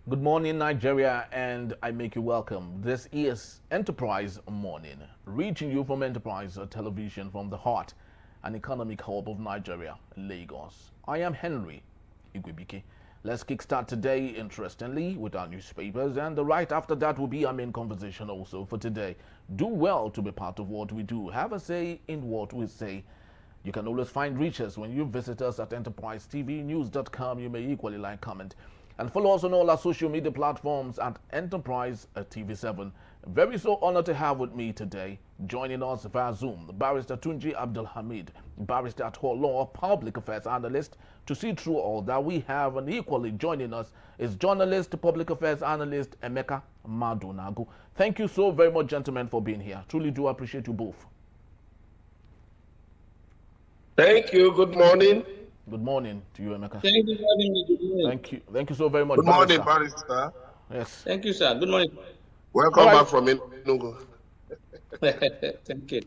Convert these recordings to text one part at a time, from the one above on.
Good morning, Nigeria, and I make you welcome. This is Enterprise Morning, reaching you from Enterprise Television from the heart and economic hub of Nigeria, Lagos. I am Henry Igwebike. Let's kickstart today, interestingly, with our newspapers, and right after that will be our main conversation also for today. Do well to be part of what we do. Have a say in what we say. You can always find reaches when you visit us at enterprisetvnews.com. You may equally like, comment, and follow us on all our social media platforms at Enterprise TV7. Very so honored to have with me today, joining us via Zoom, Barrister Tunji Abdulhamid, Barrister at Law, Public Affairs Analyst. To see through all that we have, and equally joining us is journalist, Public Affairs Analyst Emeka Madunagu. Thank you so very much, gentlemen, for being here. Truly do appreciate you both. Thank you. Good morning. Good morning to you, Emeka. Thank you for having me. Good morning. Thank you. Thank you so very much, Good morning, Barrister. Yes. Thank you, sir. Good morning. Welcome back from Enugu. Thank you.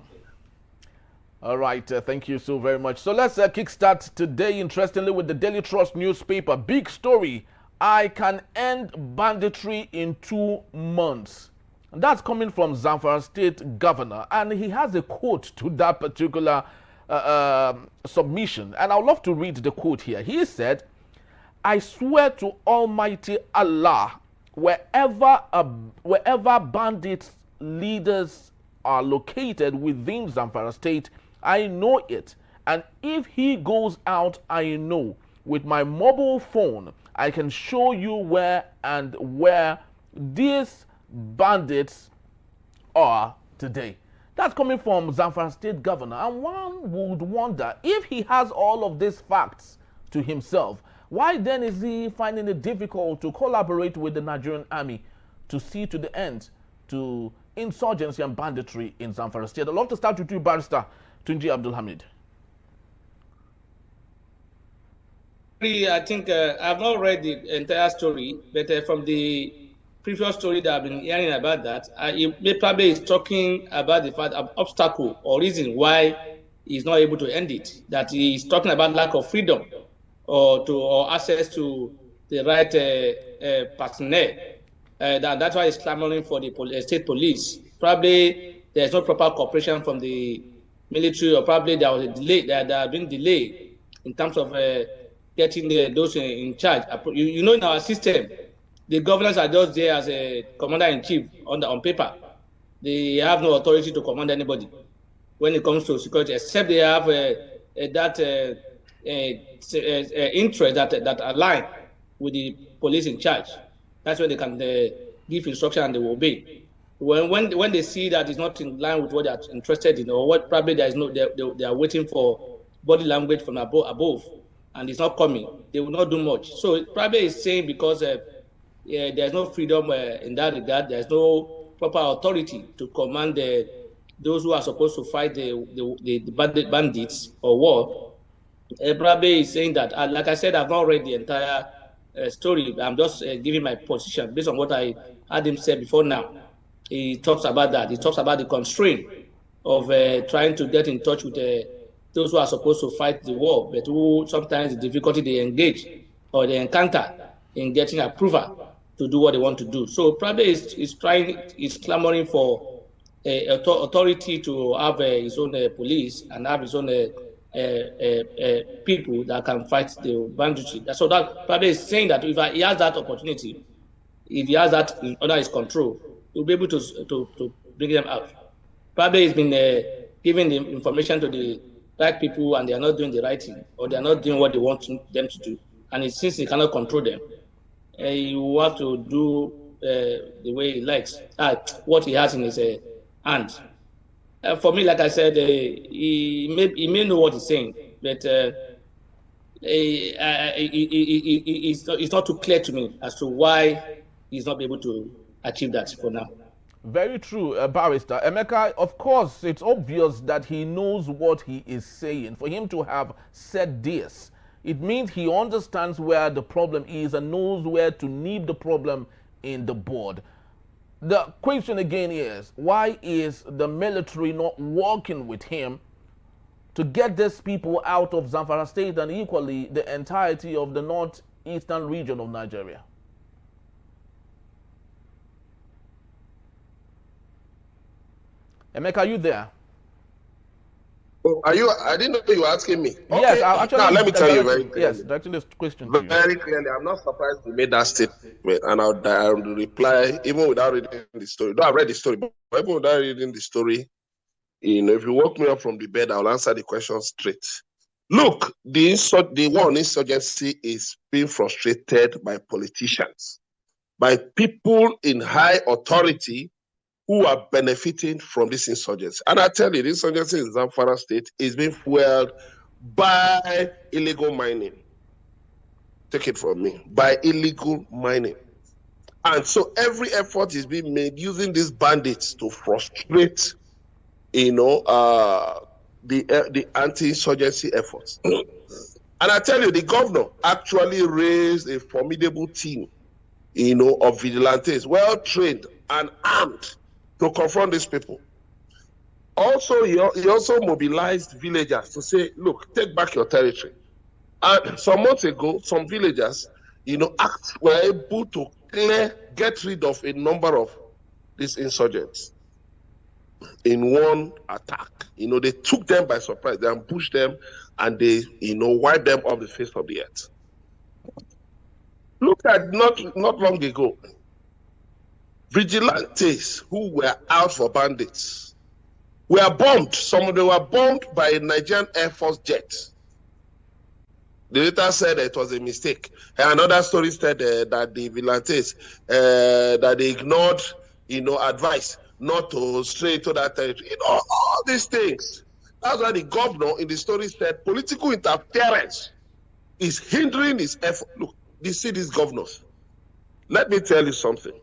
All right. Thank you so very much. So let's kickstart today, interestingly, with the Daily Trust newspaper. Big story. I can end banditry in 2 months. And that's coming from Zamfara State Governor. And he has a quote to that particular submission, and I would love to read the quote here. He said, "I swear to Almighty Allah, wherever bandits leaders are located within Zamfara State, I know it, and if he goes out, I know. With my mobile phone, I can show you where these bandits are today." That's coming from Zamfara State Governor. And one would wonder, if he has all of these facts to himself, why then is he finding it difficult to collaborate with the Nigerian army to see to the end to insurgency and banditry in Zamfara State? I'd love to start with you, Barrister Tunji Abdulhamid. I think I've not read the entire story, but from the previous story that I've been hearing about that, he probably is talking about the fact of obstacle or reason why he's not able to end it. That he's talking about lack of freedom or access to the right personnel. That's why he's clamoring for the state police. Probably there's no proper cooperation from the military, or probably there was a delay. There have been delay in terms of getting those in charge. You know, in our system, the governors are just there as a commander-in-chief on paper. They have no authority to command anybody when it comes to security, except they have interest that align with the police in charge. That's when they can give instruction and they will obey. When they see that it's not in line with what they are interested in, or what probably there is no, they are waiting for body language from above, and it's not coming, they will not do much. So it probably is saying because there's no freedom in that regard. There's no proper authority to command those who are supposed to fight the bandits or war. Probably is saying that, like I said, I've not read the entire story. I'm just giving my position based on what I had him say before now. He talks about that. He talks about the constraint of trying to get in touch with those who are supposed to fight the war, but who sometimes the difficulty they engage or they encounter in getting approval to do what they want to do. So probably is clamoring for authority to have his own police and have his own people that can fight the banditry. So that probably is saying that if he has that opportunity, if he has that under his control, he'll be able to bring them out. Probably he's been giving the information to the right people, and they are not doing the right thing, or they are not doing what they want them to do. And since he cannot control them, he will have to do the way he likes, what he has in his hand. For me, like I said, he may know what he's saying, but it's not too clear to me as to why he's not able to achieve that for now. Very true, Barrister. Emeka, of course, it's obvious that he knows what he is saying. For him to have said this, it means he understands where the problem is and knows where to nip the problem in the bud. The question again is, why is the military not working with him to get these people out of Zamfara State and equally the entirety of the northeastern region of Nigeria? Emeka, are you there? Oh, are you? I didn't know you were asking me. Yes, Okay. actually, Now let me tell you very clearly. Yes, directing this question to you. Very clearly, I'm not surprised you made that statement, and I'll reply even without reading the story. Though I've read the story, but even without reading the story, if you woke me up from the bed, I'll answer the question straight. Look, the war on insurgency is being frustrated by politicians, by people in high authority who are benefiting from this insurgency. And I tell you, this insurgency in Zamfara State is being fueled by illegal mining. Take it from me, by illegal mining. And so every effort is being made using these bandits to frustrate, the anti-insurgency efforts. And I tell you, the governor actually raised a formidable team, of vigilantes, well-trained and armed to confront these people. Also, he also mobilized villagers to say, look, take back your territory. And some months ago, some villagers, were able to get rid of a number of these insurgents in one attack. They took them by surprise, they ambushed them, and they, wiped them off the face of the earth. Look at not long ago, vigilantes who were out for bandits were bombed. Some of them were bombed by a Nigerian Air Force jet. The later said it was a mistake. Another story said that the vigilantes, that they ignored, advice not to stray to that territory. All these things. That's why the governor in the story said political interference is hindering his effort. Look, you see these governors. Let me tell you something.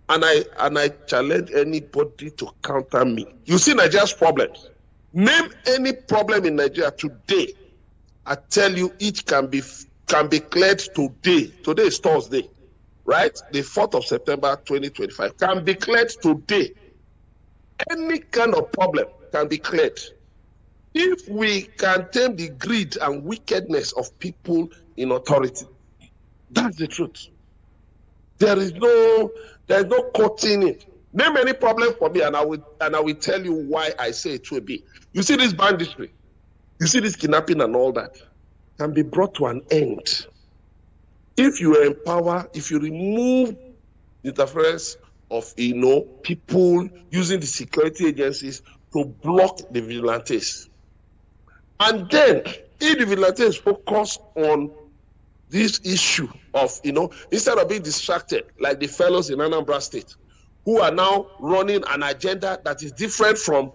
And I challenge anybody to counter me. You see Nigeria's problems. Name any problem in Nigeria today. I tell you, each can be cleared today. Today is Thursday, right? The 4th of September, 2025. Can be cleared today. Any kind of problem can be cleared. If we can tame the greed and wickedness of people in authority, that's the truth. There is no cutting it. Name any problem for me, and I will tell you why I say it will be. You see this banditry, you see this kidnapping and all that can be brought to an end if you empower, if you remove the interference of people using the security agencies to block the vigilantes. And then if the vigilantes focus on this issue of, instead of being distracted like the fellows in Anambra State, who are now running an agenda that is different from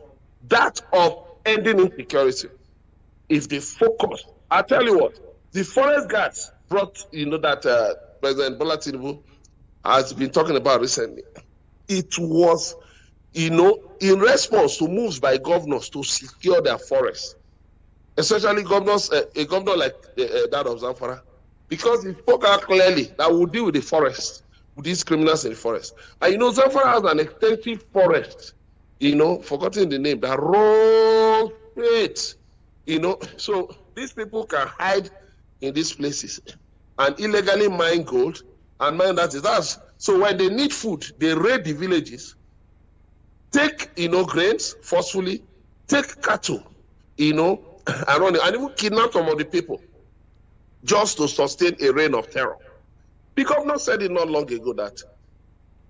that of ending insecurity. If they focus, I tell you what, the forest guards brought, that President Bola Tinubu has been talking about recently. It was, in response to moves by governors to secure their forests, especially governors, a governor like that of Zamfara, because he spoke out clearly that we'll deal with the forest, with these criminals in the forest. And Zamfara has an extensive forest, forgotten the name, that rolls straight, so these people can hide in these places and illegally mine gold and mine that. So when they need food, they raid the villages, take, grains forcefully, take cattle, and run it, and even kidnap some of the people just to sustain a reign of terror. The governor said it not long ago that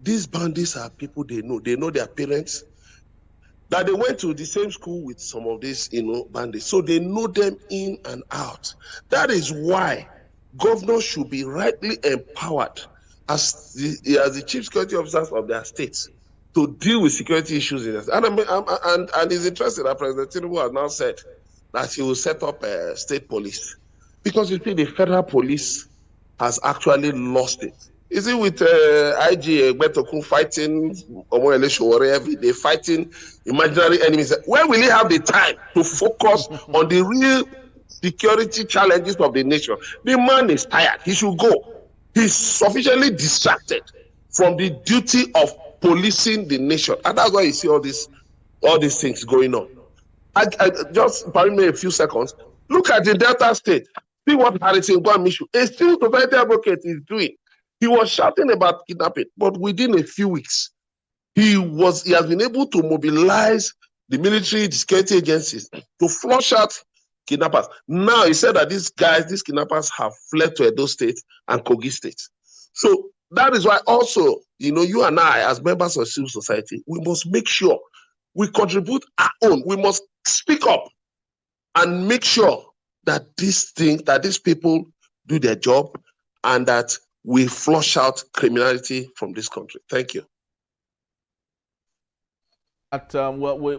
these bandits are people they know their parents, that they went to the same school with some of these, bandits, so they know them in and out. That is why governors should be rightly empowered as the chief security officers of their states to deal with security issues in this. And it's interesting that President Tinubu has now said that he will set up a state police, because you see the federal police has actually lost it. Is it with IG Betokun fighting Omoyele Sowore every day, fighting imaginary enemies? Where will he have the time to focus on the real security challenges of the nation? The man is tired. He should go. He's sufficiently distracted from the duty of policing the nation, and that's why you see all these things going on. I just pardon me a few seconds. Look at the Delta State. See what Harrison Gwamishu, a civil society advocate, is doing. He was shouting about kidnapping, but within a few weeks, he has been able to mobilize the military, the security agencies, to flush out kidnappers. Now he said that these kidnappers have fled to Edo State and Kogi State. So that is why also, you and I, as members of civil society, we must make sure we contribute our own. We must speak up and make sure that these people do their job and that we flush out criminality from this country. Thank you.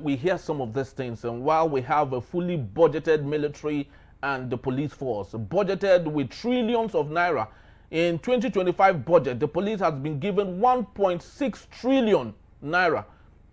We hear some of these things, and while we have a fully budgeted military and the police force, budgeted with trillions of naira, in 2025 budget, the police has been given 1.6 trillion naira,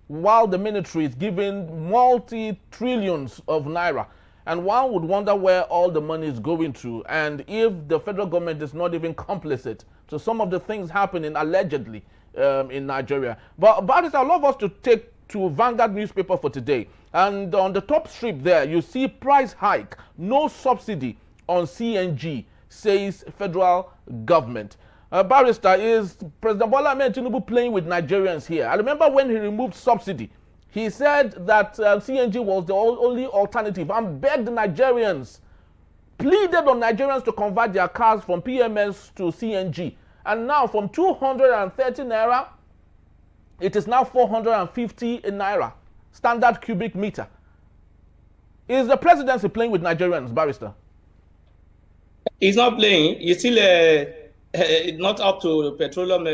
while the military is given multi-trillions of naira. And one would wonder where all the money is going to, and if the federal government is not even complicit to some of the things happening allegedly in Nigeria. But Barrister, I'd love us to take to Vanguard newspaper for today. And on the top strip there, you see price hike, no subsidy on CNG, says federal government. Barrister, is President Bola Tinubu playing with Nigerians here? I remember when he removed subsidy, he said that CNG was the only alternative and begged Nigerians, pleaded on Nigerians to convert their cars from PMS to CNG. And now from 230 naira, it is now 450 naira, standard cubic meter. Is the presidency playing with Nigerians, Barrister? He's not playing. He's still not up to petroleum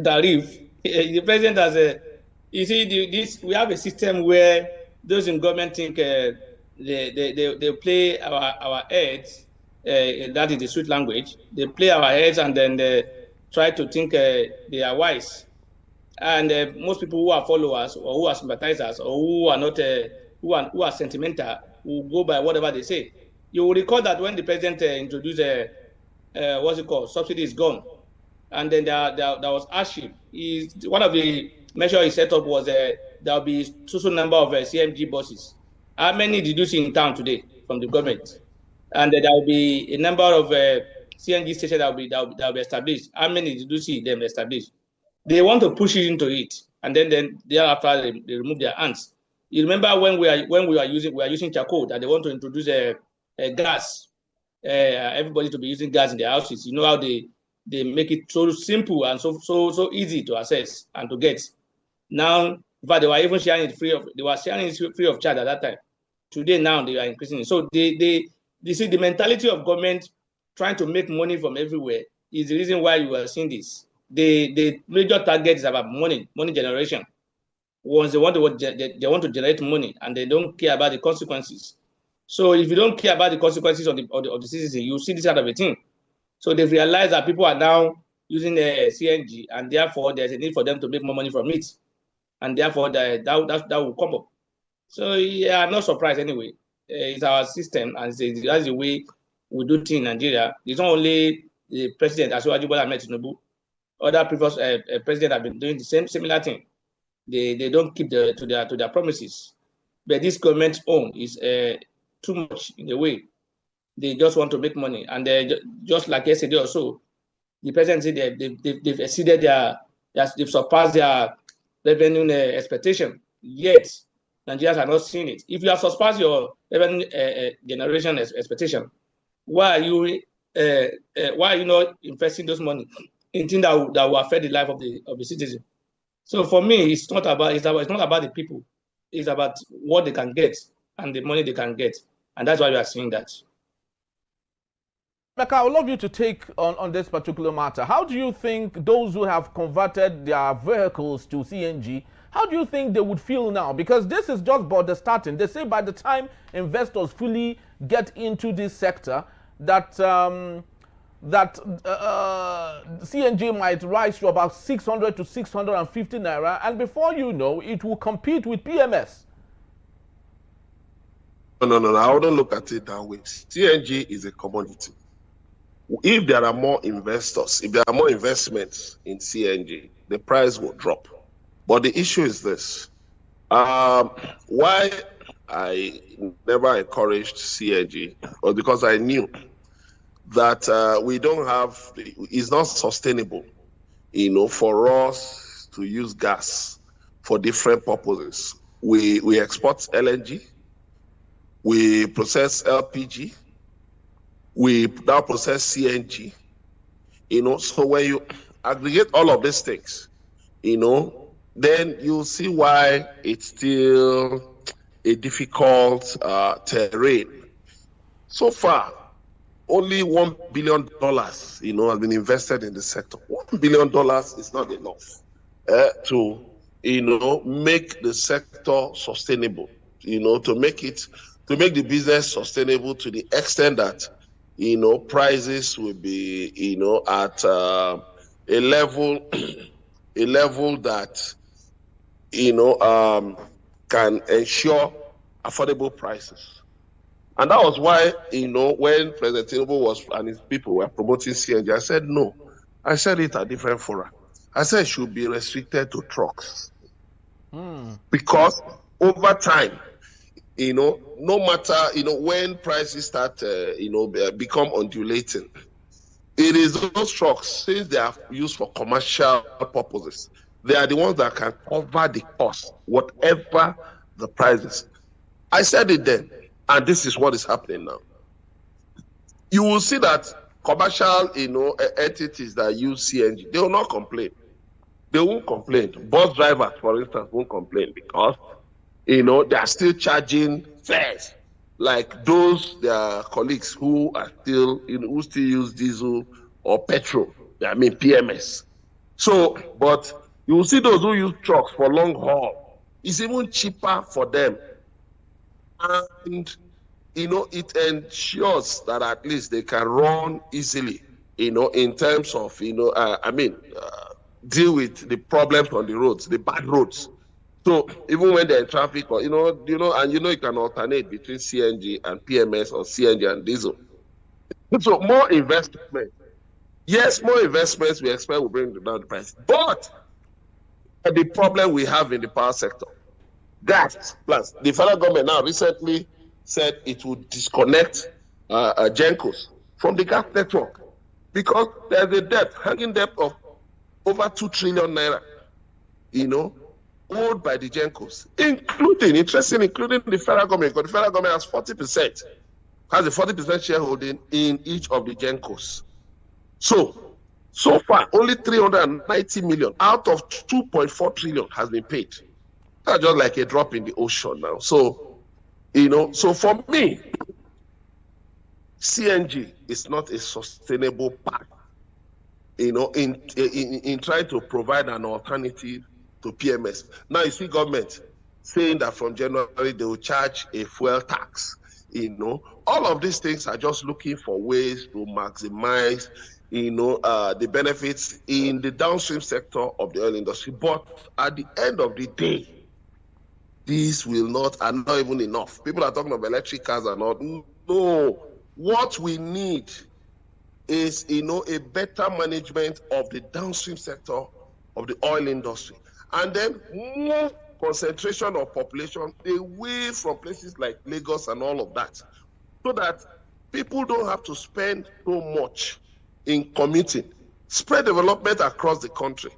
tariff. The president has a. You see, we have a system where those in government think they play our heads. That is the sweet language. They play our heads and then they try to think they are wise. And most people who are followers or who are sympathizers or who are not who are sentimental will go by whatever they say. You will recall that when the president introduced what's it called, subsidy is gone, and then there was hardship. One of the measures he set up was there will be so number of CMG buses. How many did you see in town today from the government? And there will be a number of CNG stations that will be established. How many did you see them established? They want to push it into it, and then thereafter they remove their hands. You remember when we are using charcoal, that they want to introduce a gas, everybody to be using gas in their houses. You know how they make it so simple and so easy to access and to get. Now, but they were even sharing it free of charge at that time. Today, now they are increasing it. So they see the mentality of government trying to make money from everywhere is the reason why you are seeing this. The major target is about money generation. Once they want to generate money, and they don't care about the consequences. So if you don't care about the consequences of the citizen, you see this kind of a thing. So they've realized that people are now using the CNG, and therefore there's a need for them to make more money from it, and therefore that will come up. So yeah, I'm not surprised anyway. It's our system, and that's the way we do things in Nigeria. It's not only the president, Asiwaju Bola Tinubu. Other previous presidents have been doing the similar thing. They don't keep to their promises. But this government's own is too much in a way. They just want to make money, and just like yesterday or so, the president said they've exceeded they've surpassed their revenue expectation. Yet Nigerians are not seeing it. If you have surpassed your revenue generation expectation, why are you not investing those money in things that will affect the life of the citizen? So for me, it's not about the people. It's about what they can get and the money they can get, and that's why we are seeing that. Mecca, I would love you to take on this particular matter. How do you think those who have converted their vehicles to CNG, how do you think they would feel now? Because this is just about the starting. They say by the time investors fully get into this sector, that CNG might rise to about 600 to 650 naira, and before you know, it will compete with PMS. No, I wouldn't look at it that way. CNG is a commodity. If there are more investors, if there are more investments in CNG, the price will drop. But the issue is this. Why I never encouraged CNG was because I knew that it's not sustainable, for us to use gas for different purposes. we export LNG, we process LPG, we now process CNG. So when you aggregate all of these things, then you'll see why it's still a difficult terrain. So far, only $1 billion, has been invested in the sector. $1 billion is not enough to, make the sector sustainable. To make the business sustainable to the extent that, prices will be, at a level that, can ensure affordable prices. And that was why, when President Tinubu and his people were promoting CNG, I said no. I said it at different fora. I said it should be restricted to trucks. Because over time, no matter, when prices start, become undulating, it is those trucks, since they are used for commercial purposes, they are the ones that can cover the cost, whatever the price is. I said it then, and this is what is happening now. You will see that commercial, entities that use CNG, they will not complain. They won't complain. Bus drivers, for instance, won't complain because, they are still charging fares like those their colleagues who are still, who still use diesel or petrol. PMS. So, but you will see those who use trucks for long haul. It's even cheaper for them. And, it ensures that at least they can run easily, in terms of, deal with the problems on the roads, the bad roads. So even when they're in traffic, or, and you can alternate between CNG and PMS or CNG and diesel. So more investment. Yes, more investments we expect will bring down the price. But the problem we have in the power sector, gas plants. The federal government now recently said it would disconnect Gencos from the gas network because there's a hanging debt of over 2 trillion naira, owed by the Gencos, including the federal government, because the federal government has 40%, has a 40% shareholding in each of the Gencos. So far, only 390 million out of 2.4 trillion has been paid. That's just like a drop in the ocean now. So, so for me, CNG is not a sustainable path, in trying to provide an alternative to PMS. Now you see government saying that from January they will charge a fuel tax. All of these things are just looking for ways to maximize, the benefits in the downstream sector of the oil industry. But at the end of the day, these are not even enough. People are talking about electric cars and all. No, what we need is, a better management of the downstream sector of the oil industry. And then more concentration of population away from places like Lagos and all of that, so that people don't have to spend so much in commuting. Spread development across the country.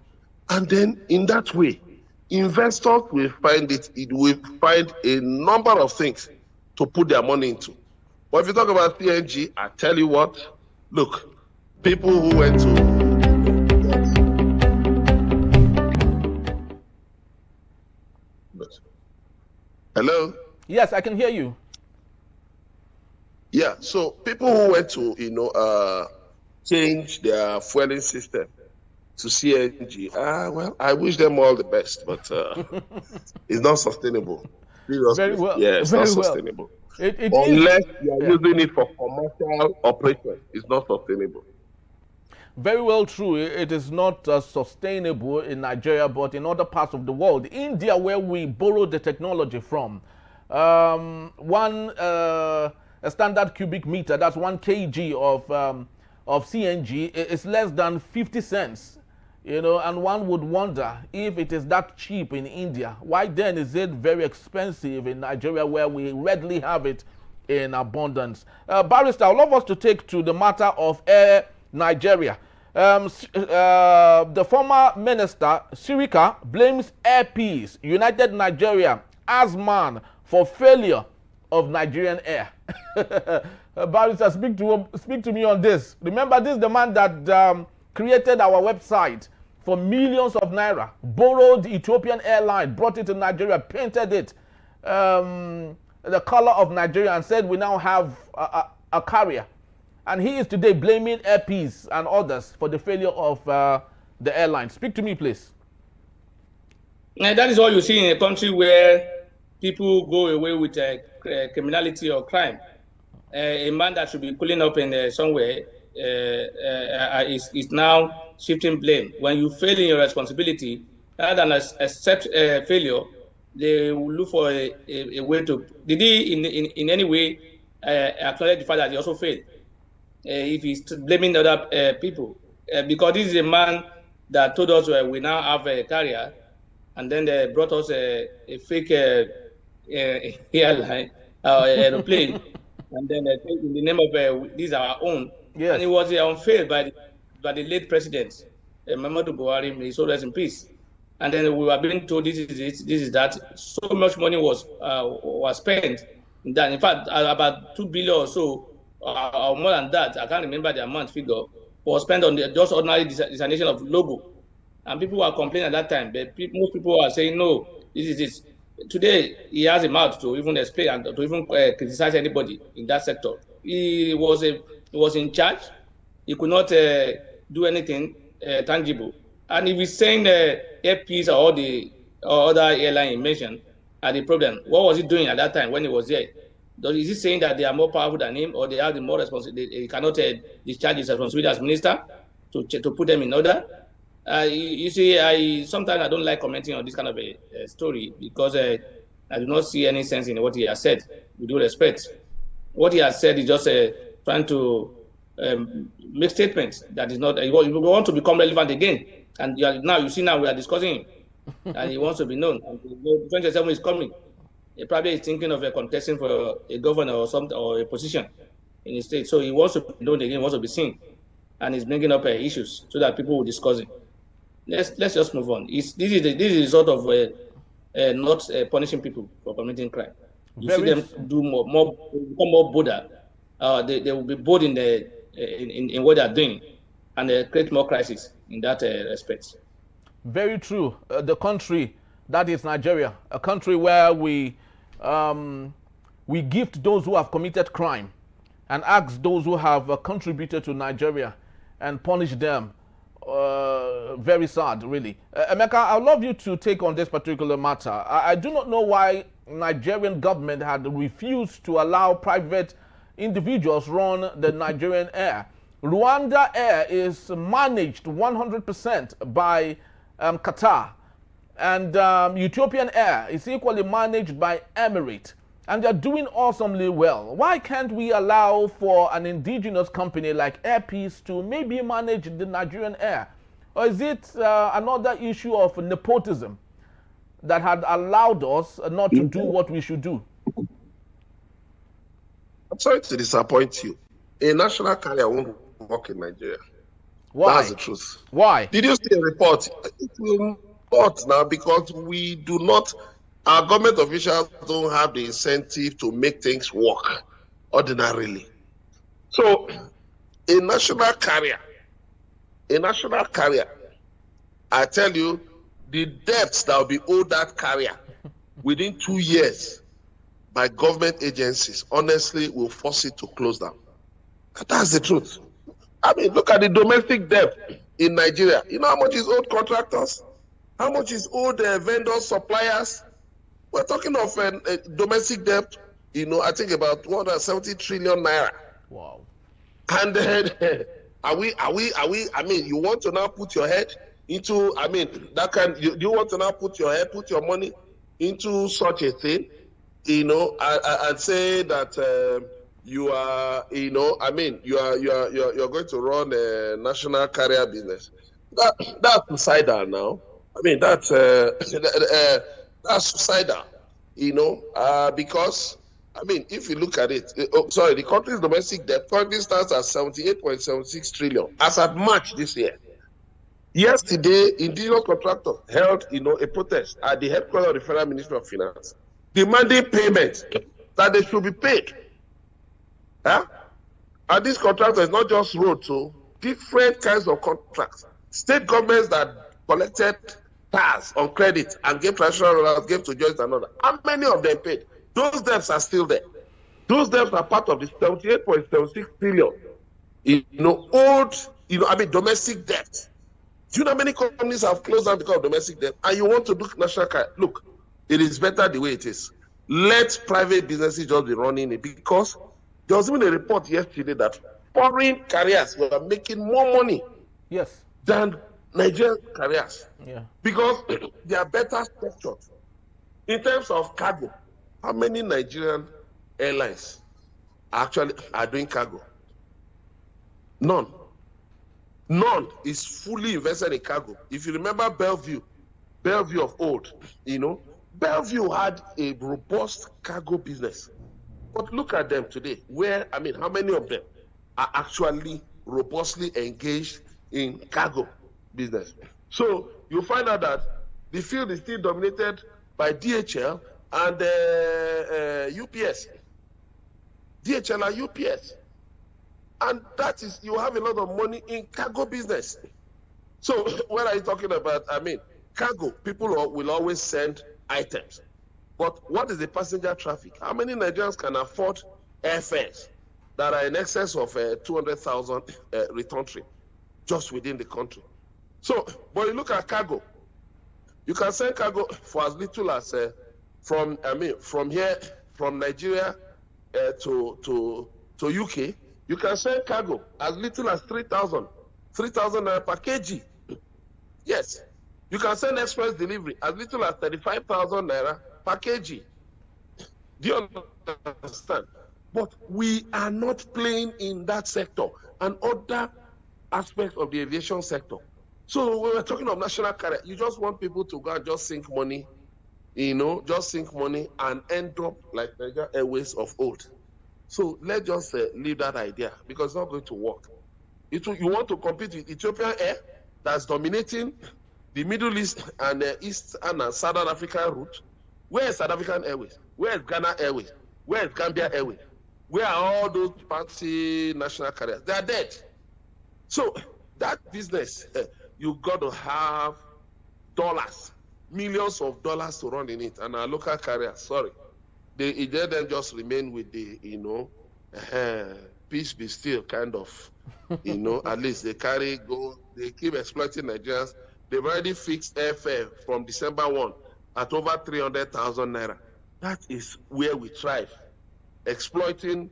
And then in that way, investors will find a number of things to put their money into. But if you talk about CNG, I tell you what, look, people who went to Hello? Yes, I can hear you. Yeah, so people who went to, change their fueling system to CNG, well, I wish them all the best, but it's not sustainable. Seriously. Very well. Yeah, it's Very not well. sustainable. Unless you are using it for commercial operation, it's not sustainable. Very well true. It is not sustainable in Nigeria, but in other parts of the world. India, where we borrowed the technology from, a standard cubic meter, that's 1 kg of CNG, is less than 50 cents. And one would wonder if it is that cheap in India, why then is it very expensive in Nigeria, where we readily have it in abundance? Barrister, I'd love us to take to the matter of Air Nigeria. The former minister, Sirika, blames Air Peace, United Nigeria, as man for failure of Nigerian Air. Barrister, speak to me on this. Remember, this is the man that created our website for millions of naira, borrowed Ethiopian airline, brought it to Nigeria, painted it the color of Nigeria, and said we now have a carrier. And he is today blaming Air Peace and others for the failure of the airline. Speak to me, please. And that is all you see in a country where people go away with criminality or crime. A man that should be pulling up in somewhere is now shifting blame. When you fail in your responsibility, rather than accept failure, they will look for a way to. Did he in any way acknowledge the fact that he also failed? If he's blaming other people, because this is a man that told us we now have a carrier, and then they brought us a fake airline, aeroplane, and then in the name of these are our own. Yes. And it was unfailed by the late president, Muhammadu Buhari, may he so rest in peace. And then we were being told this is it, this is that. So much money was spent in that. In fact, about 2 billion or so, or more than that, I can't remember the amount figure, was spent on just ordinary designation of logo. And people were complaining at that time, but most people were saying, no, this is it. Today, he has a mouth to even explain and to even criticize anybody in that sector. He was in charge. He could not do anything tangible. And if he's saying Air Peace or other airline he mentioned are the problem, what was he doing at that time when he was there? Is he saying that they are more powerful than him, or they have the more responsibility? He cannot discharge his responsibility as minister to put them in order. You see, sometimes I don't like commenting on this kind of a story because I do not see any sense in what he has said. With due respect, what he has said is just trying to make statements that is not. He want to become relevant again, and now we are discussing him, and he wants to be known. And 2027 is coming. He probably is thinking of contesting for a governor or a position in the state. So he wants to be known again, wants to be seen, and he's bringing up issues so that people will discuss it. Let's just move on. This is sort of not punishing people for committing crime. You see them do become more bolder. They will be bold in what they are doing, and create more crisis in that respect. Very true. The country that is Nigeria, a country where we gift those who have committed crime and ask those who have contributed to Nigeria and punish them. Very sad, really. Emeka, I'd love you to take on this particular matter. I do not know why Nigerian government had refused to allow private individuals run the Nigerian Air. Rwanda Air is managed 100% by Qatar, and Ethiopian Air is equally managed by Emirates, and they're doing awesomely well. Why can't we allow for an indigenous company like Air Peace to maybe manage the Nigerian Air? Or is it another issue of nepotism that had allowed us not to do what we should do? I'm sorry to disappoint you. A national carrier won't work in Nigeria. Why? That's the truth. Why? Did you see a report? It will not now because we do not, our government officials don't have the incentive to make things work ordinarily. So a national carrier, I tell you, the debts that will be owed that carrier within 2 years by government agencies, honestly, will force it to close down. That's the truth. I mean, look at the domestic debt in Nigeria. You know how much is owed contractors? How much is owed vendors, suppliers? We're talking of domestic debt, I think about 170 trillion naira. Wow. And then, I mean, you want to now put your head into, do you want to now put your money into such a thing, and say that you are, you're going to run a national carrier business. That's suicidal now. I mean, that's suicidal, because, I mean, if you look at it, the country's domestic debt currently stands at 78.76 trillion as at March this year. Yesterday, indigenous contractors held, a protest at the headquarters of the Federal Ministry of Finance. demanding payment that they should be paid. Huh? And these contractors, not just roads, so different kinds of contracts. State governments that collected tax on credit and gave traditional rulers, gave to judges and others. How many of them paid? Those debts are still there. Those debts are part of the 78.76 billion, domestic debt. Do you know how many companies have closed down because of domestic debt? And you want to do national care? Look, it is better the way it is. Let private businesses just be running it, because there was even a report yesterday that foreign carriers were making more money than Nigerian carriers. Yeah. Because they are better structured. In terms of cargo, how many Nigerian airlines actually are doing cargo? None. None is fully invested in cargo. If you remember Bellevue of old, Bellevue had a robust cargo business. But look at them today, how many of them are actually robustly engaged in cargo business? So you find out that the field is still dominated by DHL and UPS. DHL and UPS. And that is, you have a lot of money in cargo business. So what are you talking about? Cargo, people will always send items. But what is the passenger traffic? How many Nigerians can afford airfares that are in excess of 200,000 return trip just within the country? So, but you look at cargo, you can send cargo for as little as from here, from Nigeria to UK. You can send cargo as little as 3,000 naira per kg. Yes. You can send express delivery as little as 35,000 naira per kg. Do you understand? But we are not playing in that sector and other aspects of the aviation sector. So when we're talking of national carrier, you just want people to go and just sink money, just sink money and end up like Nigeria Airways of old. So let's just leave that idea, because it's not going to work. You want to compete with Ethiopian Air that's dominating the Middle East and Eastern and Southern African route. Where is South African Airways? Where is Ghana Airways? Where is Gambia Airways? Where are all those fancy national carriers? They are dead. So that business, you got to have dollars, millions of dollars to run in it. And our local carriers, sorry, they then just remain with the, peace be still kind of, at least they keep exploiting Nigerians. They've already fixed airfare from December 1 at over 300,000 naira. That is where we thrive, exploiting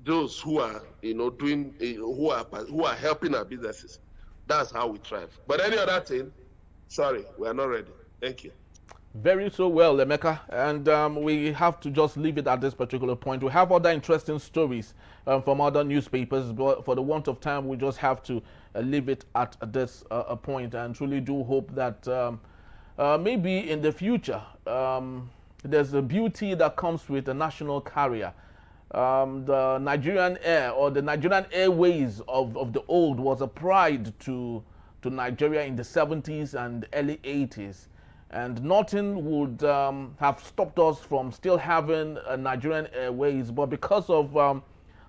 those who are, who are helping our businesses. That's how we thrive. But any other thing, sorry, we are not ready. Thank you. Very so well, Emeka, and we have to just leave it at this particular point. We have other interesting stories from other newspapers, but for the want of time, we just have to leave it at this point, and truly do hope that maybe in the future, there's a beauty that comes with a national carrier. The Nigerian Air, or the Nigerian Airways of the old, was a pride to Nigeria in the 70s and early 80s. And nothing would have stopped us from still having a Nigerian Airways, but because of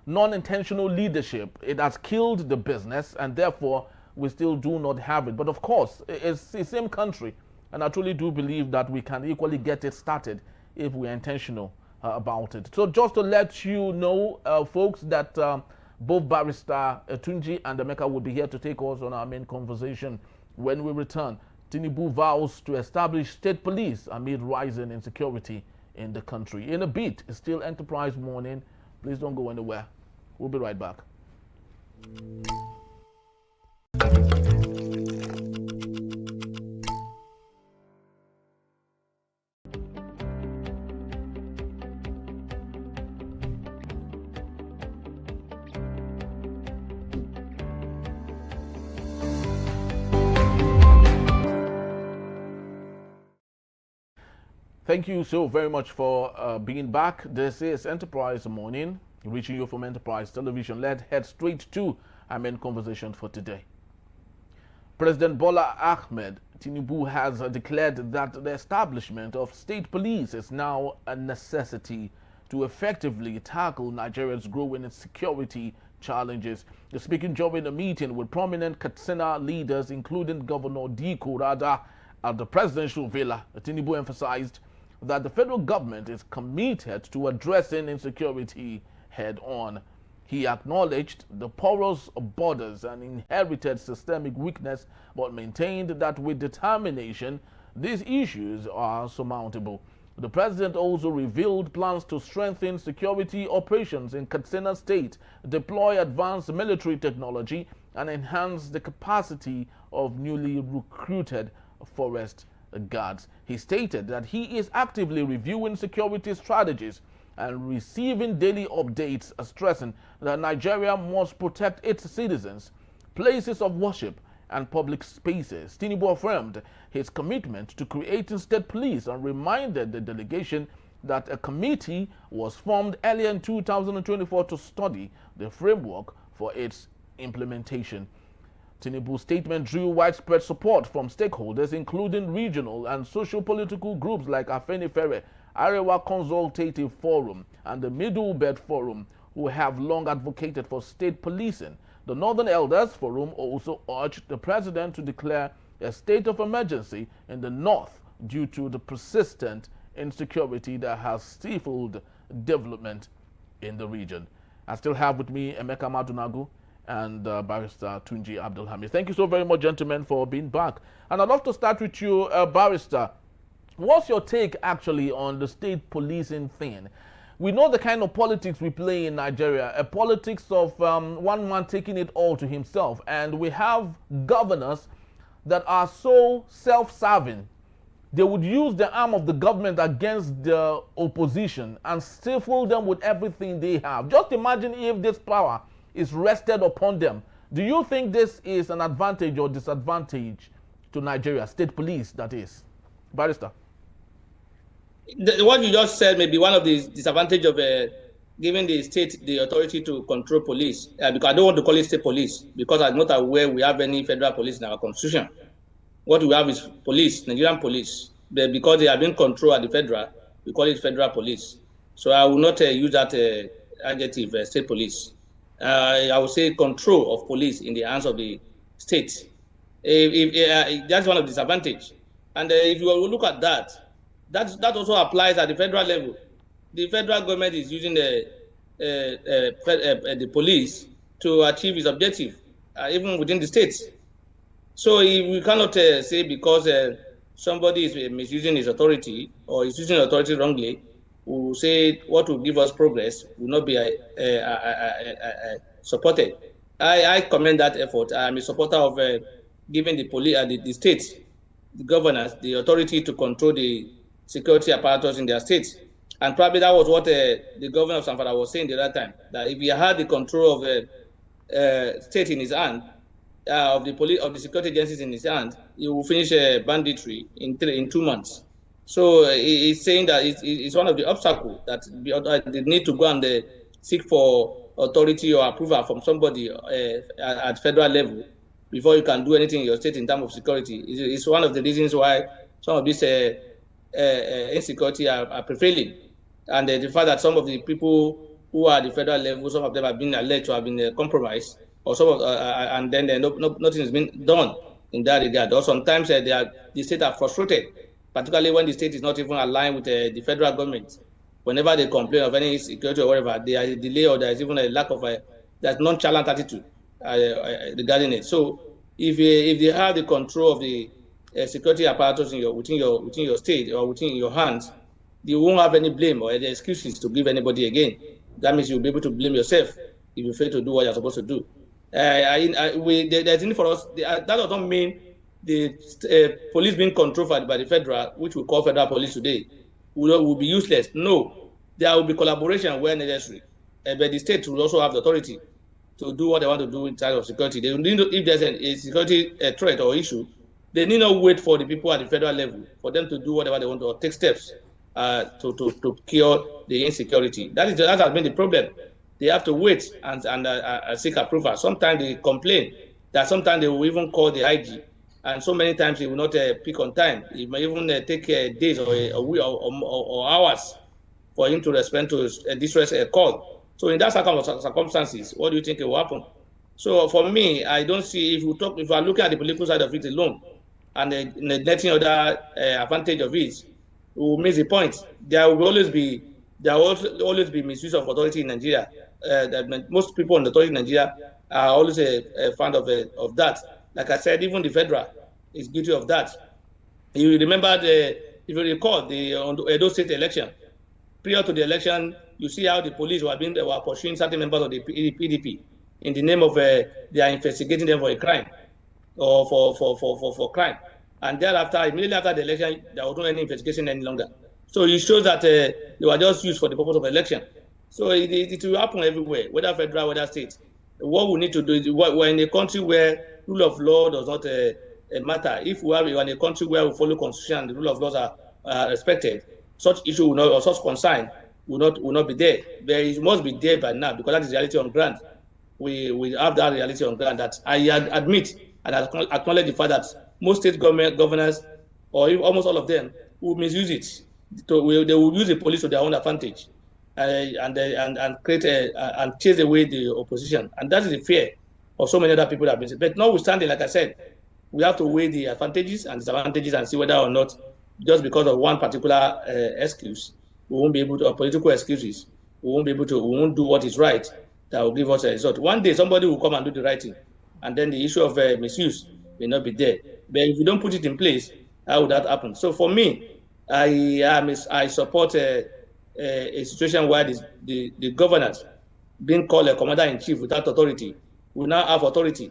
non-intentional leadership, it has killed the business, and therefore we still do not have it. But of course, it's the same country, and I truly do believe that we can equally get it started if we're intentional about it. So just to let you know, folks, that both Barrister Tunji and Emeka will be here to take us on our main conversation when we return. Tinubu vows to establish state police amid rising insecurity in the country. In a bit, it's still Enterprise Morning. Please don't go anywhere. We'll be right back. Thank you so very much for being back. This is Enterprise Morning, reaching you from Enterprise Television. Let's head straight to our main conversation for today. President Bola Ahmed Tinubu has declared that the establishment of state police is now a necessity to effectively tackle Nigeria's growing insecurity challenges. Speaking during a meeting with prominent Katsina leaders, including Governor Dikko Radda at the presidential villa, Tinubu emphasized that the federal government is committed to addressing insecurity head-on. He acknowledged the porous borders and inherited systemic weakness, but maintained that with determination, these issues are surmountable. The president also revealed plans to strengthen security operations in Katsina State, deploy advanced military technology, and enhance the capacity of newly recruited forest guards. He stated that he is actively reviewing security strategies and receiving daily updates, stressing that Nigeria must protect its citizens, places of worship, and public spaces. Tinubu affirmed his commitment to creating state police and reminded the delegation that a committee was formed earlier in 2024 to study the framework for its implementation. Tinubu's statement drew widespread support from stakeholders, including regional and socio-political groups like Afenifere, Arewa Consultative Forum, and the Middle Belt Forum, who have long advocated for state policing. The Northern Elders Forum also urged the president to declare a state of emergency in the north due to the persistent insecurity that has stifled development in the region. I still have with me Emeka Madunagu and Barrister Tunji Abdulhamid. Thank you so very much, gentlemen, for being back. And I'd love to start with you, Barrister. What's your take actually on the state policing thing? We know the kind of politics we play in Nigeria, a politics of one man taking it all to himself. And we have governors that are so self-serving. They would use the arm of the government against the opposition and stifle them with everything they have. Just imagine if this power is rested upon them. Do you think this is an advantage or disadvantage to Nigeria, state police, that is? Barrister. What you just said may be one of the disadvantages of giving the state the authority to control police, because I don't want to call it state police, because I'm not aware we have any federal police in our constitution. What we have is police, Nigerian police. But because they are being controlled at the federal, we call it federal police. So I will not use that adjective, state police. I would say control of police in the hands of the state. That's one of the disadvantages. And if you look at that, that also applies at the federal level. The federal government is using the police to achieve its objective, even within the states. So we cannot say because somebody is misusing his authority or is using authority wrongly, we will say what will give us progress will not be supported. I commend that effort. I'm a supporter of giving the police, the states, the governors, the authority to control the security apparatus in their states. And probably that was what the governor of Zamfara was saying the other time, that if he had the control of state in his hand, of the police, of the security agencies in his hand, he will finish banditry in 2 months. So he's saying that it's one of the obstacles that they need to go and seek for authority or approval from somebody at federal level before you can do anything in your state in terms of security. It's one of the reasons why some of these insecurity are prevailing. And the fact that some of the people who are at the federal level, some of them have been alleged to have been compromised, or some of, and then nothing has been done in that regard. Or sometimes the state are frustrated, particularly when the state is not even aligned with the federal government. Whenever they complain of any insecurity or whatever, there is a delay or there is even a lack of there's nonchalant attitude regarding it. So if they have the control of the security apparatus within your state or within your hands, you won't have any blame or any excuses to give anybody again. That means you'll be able to blame yourself if you fail to do what you're supposed to do. There's need for us. That doesn't mean the police being controlled by the federal, which we call federal police today, will be useless. No, there will be collaboration where necessary. But the state will also have the authority to do what they want to do in terms of security. They need to, if there's a security threat or issue, they need not wait for the people at the federal level for them to do whatever they want to, or take steps to cure the insecurity. That has been the problem. They have to wait and seek approval. Sometimes they complain that sometimes they will even call the IG and so many times he will not pick on time. It may even take days or a week or hours for him to respond to a distress call. So in that circumstances, what do you think will happen? So for me, I don't see, if you are looking at the political side of it alone and netting other advantage of it, we will miss the point. There will always be misuse of authority in Nigeria. Most people in the authority in Nigeria are always a fan of that. Like I said, even the federal is guilty of that. You remember if you recall on the Edo State election, prior to the election, you see how the police were pursuing certain members of the PDP in the name of they are investigating them for a crime or for crime. And thereafter, immediately after the election, there was not any investigation any longer. So it shows that they were just used for the purpose of election. So it will happen everywhere, whether federal, whether state. What we need to do is, we're in a country where rule of law does not matter. If we are in a country where we follow constitution and the rule of laws are respected, such issue will not, or such concern will not be there. It must be there by now, because that is reality on ground. We have that reality on ground, that I admit and acknowledge the fact that most state governors, or almost all of them, will misuse it. They will use the police to their own advantage, and create and chase away the opposition, and that is the fear of so many other people that have been. But notwithstanding, like I said, we have to weigh the advantages and disadvantages and see whether or not, just because of one particular excuse, we won't be able to, or political excuses, we won't do what is right that will give us a result. One day somebody will come and do the right thing, and then the issue of misuse may not be there. But if you don't put it in place, how would that happen? So for me, I support a situation where the governors, being called a commander-in-chief without authority, will now have authority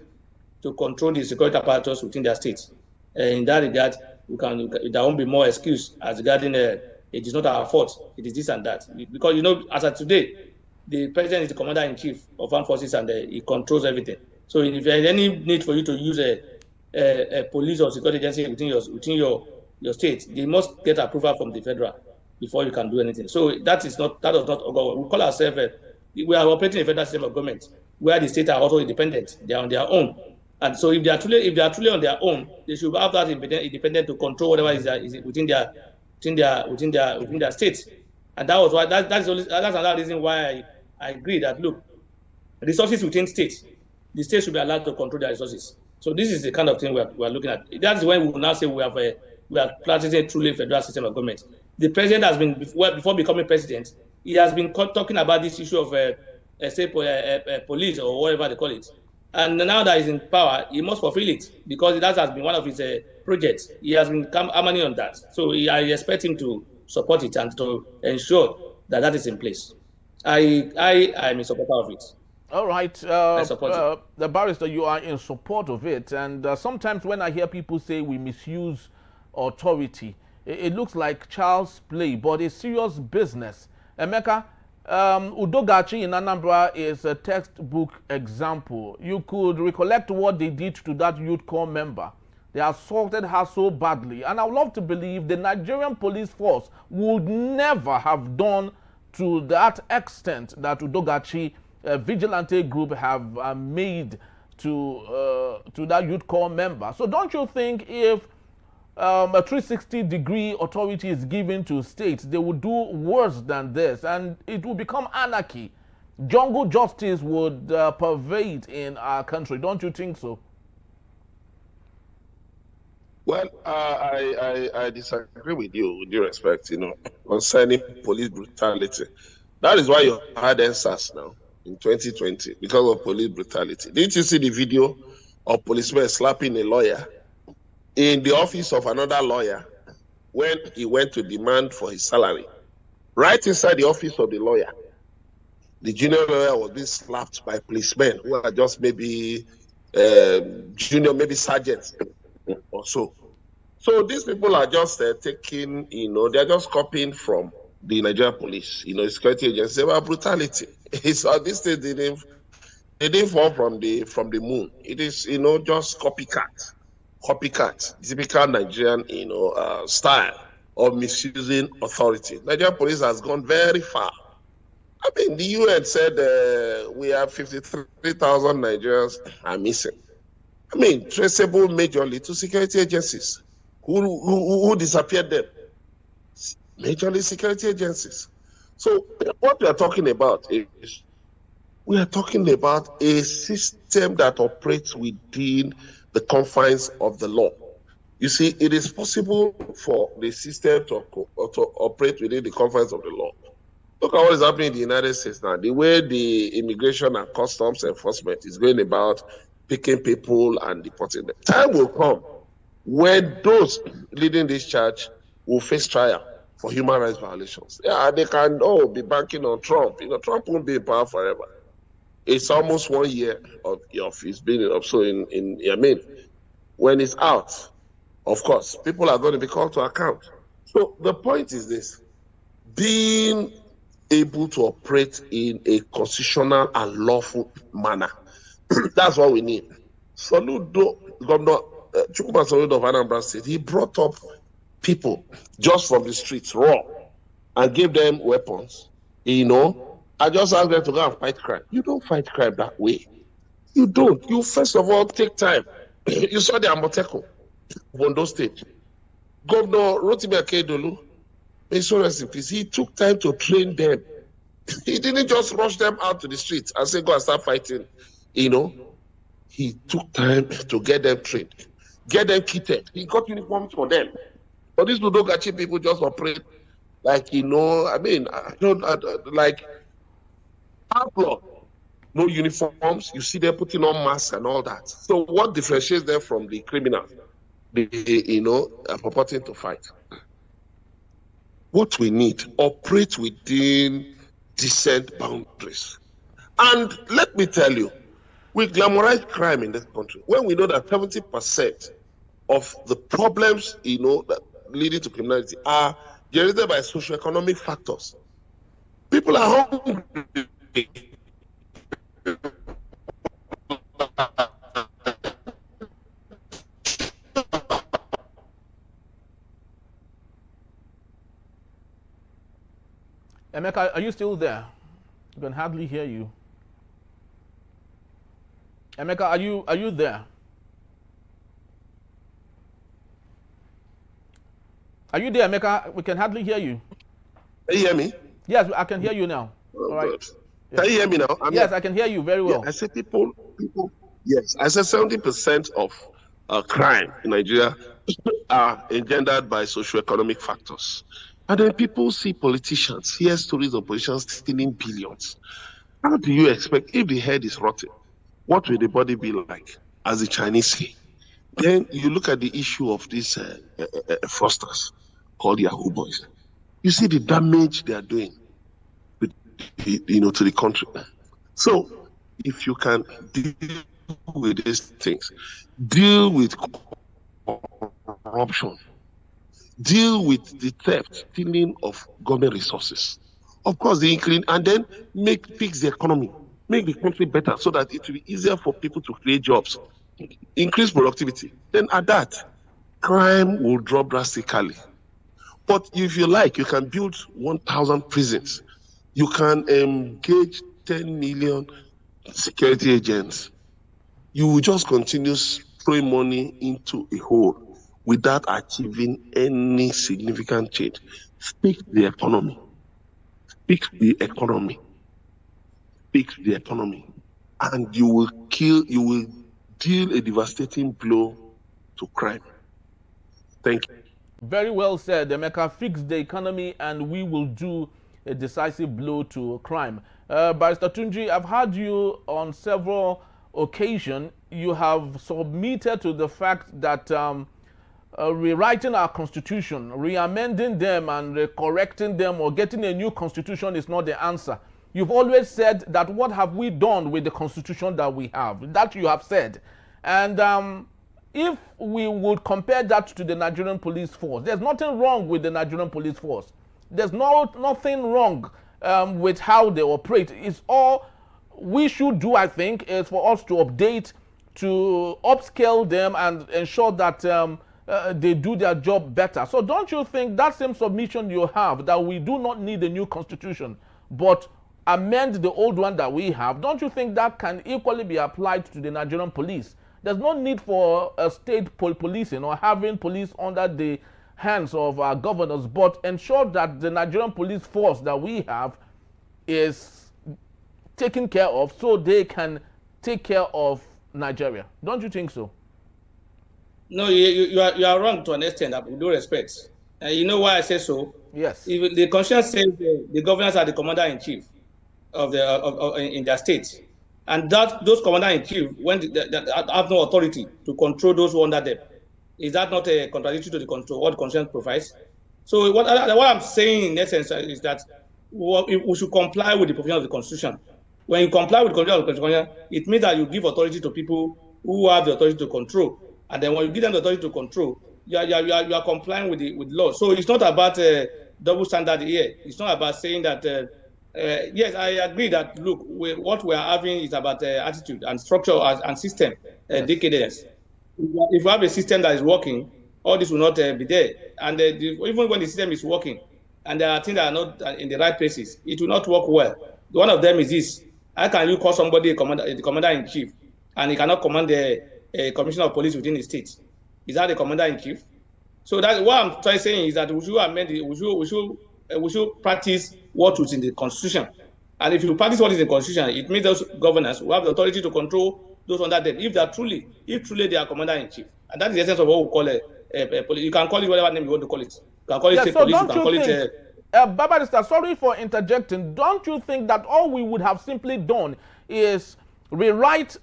to control the security apparatus within their states. In that regard, there won't be more excuse as regarding it is not our fault, it is this and that. Because, as of today, the president is the commander-in-chief of armed forces, and he controls everything. So if there is any need for you to use a police or security agency within your state, they must get approval from the federal before you can do anything. So that does not we call ourselves we are operating a federal system of government where the states are also independent. They are on their own, and so if they are truly on their own, they should have that independent to control whatever is within their states. And that was why that's another reason why I agree that, look, resources within states, the states should be allowed to control their resources. So this is the kind of thing we are looking at. That's when we will now say we are practicing a truly federal system of government. The president has been, before becoming president, he has been talking about this issue of police or whatever they call it. And now that he's in power, he must fulfill it, because that has been one of his projects. He has been money on that. So I expect him to support it and to ensure that is in place. I am in support of it. All right. The barrister, you are in support of it. And sometimes when I hear people say we misuse authority, it looks like child's play, but it's serious business. Emeka, Udogachi in Anambra is a textbook example. You could recollect what they did to that youth corps member. They assaulted her so badly. And I would love to believe the Nigerian police force would never have done to that extent that Udogachi vigilante group have made to that youth corps member. So don't you think if a 360-degree authority is given to states, they will do worse than this, and it will become anarchy? Jungle justice would pervade in our country. Don't you think so? Well, I disagree with you, with due respect, concerning police brutality. That is why you had NSAS now in 2020, because of police brutality. Didn't you see the video of policemen slapping a lawyer in the office of another lawyer when he went to demand for his salary? Right inside the office of the lawyer, the junior lawyer was being slapped by policemen who are just maybe junior, maybe sergeants or so. So these people are just taking, they're just copying from the Nigerian police, security agency about brutality. So this thing didn't fall from the moon. It is, just copycat, typical Nigerian, style of misusing authority. Nigerian police has gone very far. I mean, the UN said we have 53,000 Nigerians are missing. I mean, traceable majorly to security agencies. Who disappeared them? Majorly security agencies. So what we are talking about is, we are talking about a system that operates within the confines of the law. You see, it is possible for the system to operate within the confines of the law. Look at what is happening in the United States now. The way the immigration and customs enforcement is going about picking people and deporting them. Time will come when those leading this charge will face trial for human rights violations. Yeah, they can be banking on Trump. Trump won't be in power forever. It's almost 1 year of his being up. So when it's out, of course, people are going to be called to account. So the point is this: being able to operate in a constitutional and lawful manner. That's what we need. Soludo, Governor Chukwuma Soludo of Anambra State, he brought up people just from the streets, raw, and gave them weapons. I just asked them to go and fight crime. You don't fight crime that way. You don't. You first of all take time. You saw the Amotekun, Ondo State. Governor Rotimi Akeredolu, he took time to train them. He didn't just rush them out to the streets and say, go and start fighting. He took time to get them trained, get them kitted. He got uniforms for them. But these Ludogachi people just operate like, like outlaw. No uniforms. You see them putting on masks and all that. So what differentiates them from the criminals? They are purporting to fight. What we need, operate within decent boundaries. And let me tell you, we glamorize crime in this country when we know that 70% of the problems, that leading to criminality are generated by socioeconomic factors. People are hungry. Emeka, are you still there? I can hardly hear you. Emeka, are you there? Are you there, Emeka? We can hardly hear you. Can you hear me? Yes, I can hear you now. Oh, all right. Yes. Can you hear me now? Yes, I can hear you very well. Yeah, I say people. Yes, I said 70% of crime in Nigeria are engendered by socioeconomic factors. And then people see politicians, hear stories of politicians stealing billions. How do you expect, if the head is rotten, what will the body be like, as the Chinese say? Then you look at the issue of these fraudsters called Yahoo boys. You see the damage they are doing, to the country. So if you can deal with these things, deal with corruption, deal with the theft, stealing of government resources, of course, and then fix the economy, make the country better so that it will be easier for people to create jobs, increase productivity. Then at that, crime will drop drastically. But if you like, you can build 1,000 prisons. You can engage 10 million security agents. You will just continue throwing money into a hole without achieving any significant change. Fix the economy. Fix the economy. Fix the economy. And you will deal a devastating blow to crime. Thank you. Very well said, Emeka. Fix the economy and we will do a decisive blow to crime. Barrister Tunji, I've heard you on several occasions. You have submitted to the fact that rewriting our constitution, re-amending them and correcting them or getting a new constitution is not the answer. You've always said that what have we done with the constitution that we have? That you have said. And if we would compare that to the Nigerian police force, there's nothing wrong with the Nigerian police force. There's nothing wrong with how they operate. It's all we should do, I think, is for us to update, to upscale them and ensure that they do their job better. So don't you think that same submission you have, that we do not need a new constitution, but amend the old one that we have, don't you think that can equally be applied to the Nigerian police? There's no need for a state policing or having police under the hands of our governors, but ensure that the Nigerian police force that we have is taken care of so they can take care of Nigeria. Don't you think so? No, you are wrong to an extent, with due respect. You know why I say so? Yes. If the constitution says the governors are the commander-in-chief in their states, and those commander-in-chief, when they have no authority to control those who are under them, is that not a contradiction to the control what the constitution provides? So what I'm saying in essence is that we should comply with the provision of the constitution. When you comply with the constitution of the constitution, it means that you give authority to people who have the authority to control, and then when you give them the authority to control, you are complying with the law. So it's not about double standard here. It's not about saying that. Yes, I agree that look, what we are having is about attitude and structure and system decadence. If you have a system that is working, all this will not be there. And even when the system is working, and there are things that are not in the right places, it will not work well. One of them is this: how can you call somebody the commander-in-chief, and he cannot command the commissioner of police within the state? Is that the commander-in-chief? So that's what I'm trying to say is that we should amend it. We should practice what is in the constitution. And if you practice what is in the constitution, it means those governors will have the authority to control those under them if truly they are commander-in-chief. And that is the essence of what we call police. You can call it whatever name you want to call it. You can call it state police, you can call it... Barrister, sorry for interjecting. Don't you think that all we would have simply done is rewrite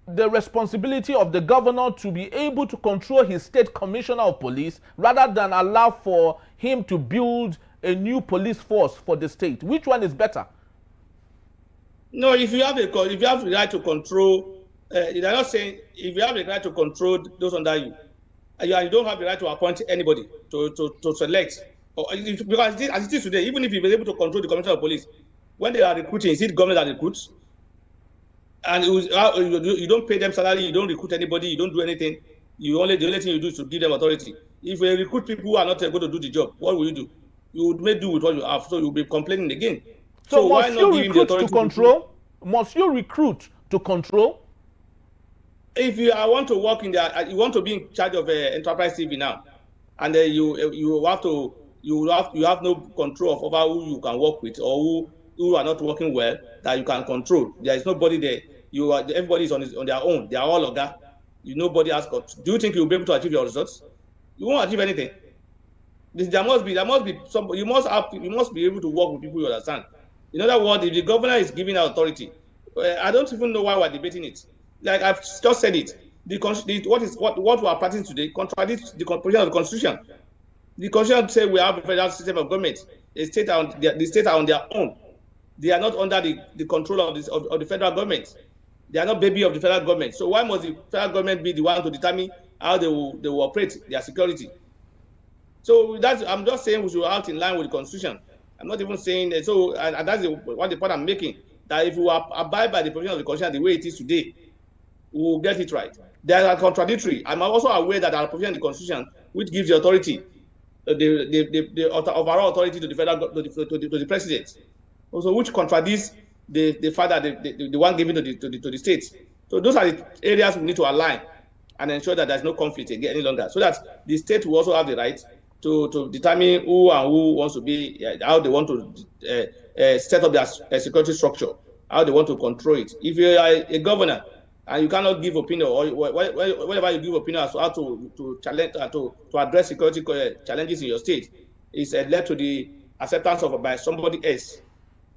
the responsibility of the governor to be able to control his state commissioner of police rather than allow for him to build a new police force for the state? Which one is better? No, if you have the right to control, they're not saying if you have the right to control those under you, you don't have the right to appoint anybody to select. Because as it is today, even if you're able to control the commissioner of police, when they are recruiting, is it government that recruits? And you don't pay them salary, you don't recruit anybody, you don't do anything. The only thing you do is to give them authority. If you recruit people who are not going to do the job, what will you do? You would make do with what you have, so you'll be complaining again. So must you recruit to control? Must you recruit to control? If you want to work in there, you want to be in charge of Enterprise TV now, and then you have no control over who you can work with or who are not working well that you can control. There is nobody there. Everybody is on their own. They are all of that. Nobody has got. Do you think you'll be able to achieve your results? You won't achieve anything. There must be some. You must be able to work with people you understand. In other words, if the governor is giving authority, I don't even know why we're debating it. Like I've just said it. What we are practicing today contradicts the provision of the constitution. The constitution says we have a federal system of government. The states are on their own. They are not under the control of the federal government. They are not baby of the federal government. So why must the federal government be the one to determine how they will operate their security? So I'm just saying we should act in line with the constitution. I'm not even saying that. So and that's what the point I'm making. That if we abide by the provision of the constitution the way it is today, we will get it right. They are contradictory. I'm also aware that our provision in the constitution, which gives the authority, the overall authority to the federal to the president, also which contradicts the fact that the one given to the states. So those are the areas we need to align and ensure that there's no conflict any longer, so that the state will also have the right to determine who wants to be, how they want to set up their security structure, how they want to control it. If you are a governor and you cannot give opinion, or whatever you give opinion as to how to challenge to address security challenges in your state, is led to the acceptance of by somebody else.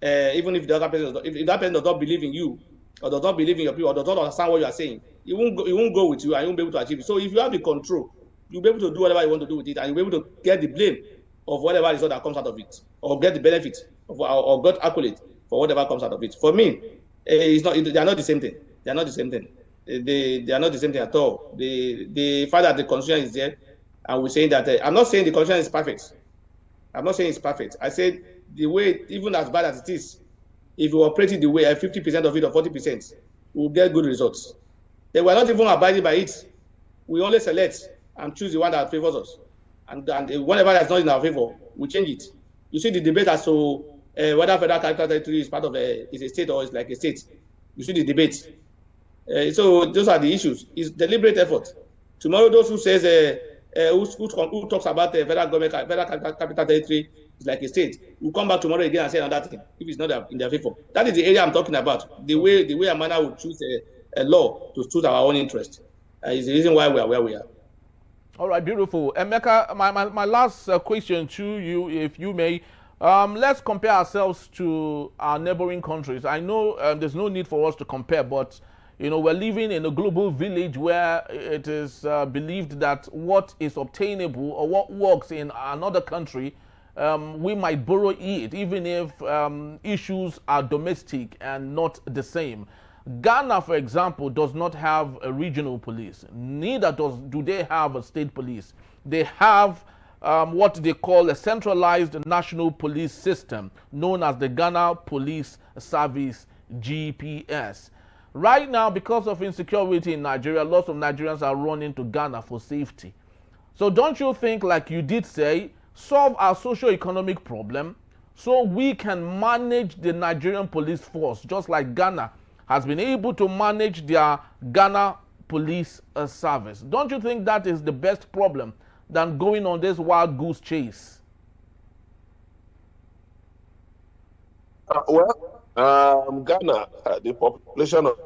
Even if the other person, if that person does not believe in you, or does not believe in your people, or does not understand what you are saying, he won't go with you, and you won't be able to achieve it. So if you have the control, you'll be able to do whatever you want to do with it, and you'll be able to get the blame of whatever result that comes out of it, or get the benefit of, or get accolade for whatever comes out of it. For me, it's not. They are not the same thing. They are not the same thing. They are not the same thing at all. The fact that the constitution is there, and we're saying that I'm not saying the constitution is perfect. I'm not saying it's perfect. I said the way, even as bad as it is, if you operate it the way 50% of it or 40%, we'll get good results. They were not even abiding by it. We only select and choose the one that favors us, and whatever that's not in our favor, we change it. You see the debate as to whether federal capital territory is part of is a state or is like a state. You see the debate. So those are the issues. It's deliberate effort. Tomorrow, those who says who talks about the federal government, federal capital territory is like a state, will come back tomorrow again and say another thing if it's not in their favor. That is the area I'm talking about. The way a manner would choose a law to suit our own interest is the reason why we are where we are. All right, beautiful. Emeka, my last question to you, if you may. Let's compare ourselves to our neighboring countries. I know there's no need for us to compare, but you know, we're living in a global village where it is believed that what is obtainable or what works in another country, we might borrow it, even if issues are domestic and not the same. Ghana, for example, does not have a regional police. Neither do they have a state police. They have what they call a centralized national police system known as the Ghana Police Service, GPS. Right now, because of insecurity in Nigeria, lots of Nigerians are running to Ghana for safety. So don't you think, like you did say, solve our socio-economic problem so we can manage the Nigerian police force, just like Ghana has been able to manage their Ghana police service? Don't you think that is the best problem than going on this wild goose chase? Ghana, the population of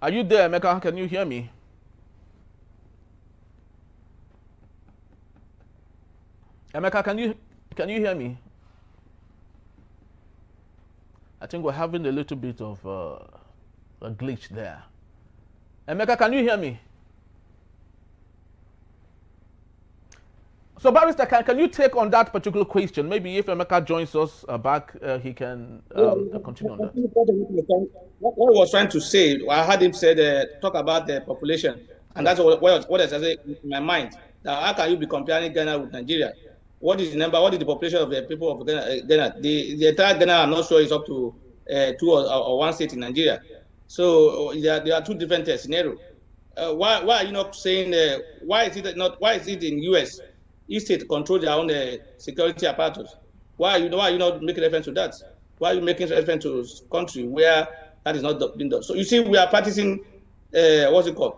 Are you there, Emeka? Can you hear me? Emeka, can you hear me? I think we're having a little bit of a glitch there. Emeka, can you hear me? So, Barrister, can you take on that particular question? Maybe if Emeka joins us back, he can continue on that. What I was trying to say, I heard him say talk about the population, and that's what I said in my mind. Now, how can you be comparing Ghana with Nigeria? What is the number? What is the population of the people of Ghana? The entire Ghana, I'm not sure, is up to 2 or 1 state in Nigeria. So there are 2 different scenarios. Why are you not saying why is it in US? Each state control their own security apparatus. Why are you not making reference to that? Why are you making reference to country where that is not being done? So you see, we are practicing what's it called?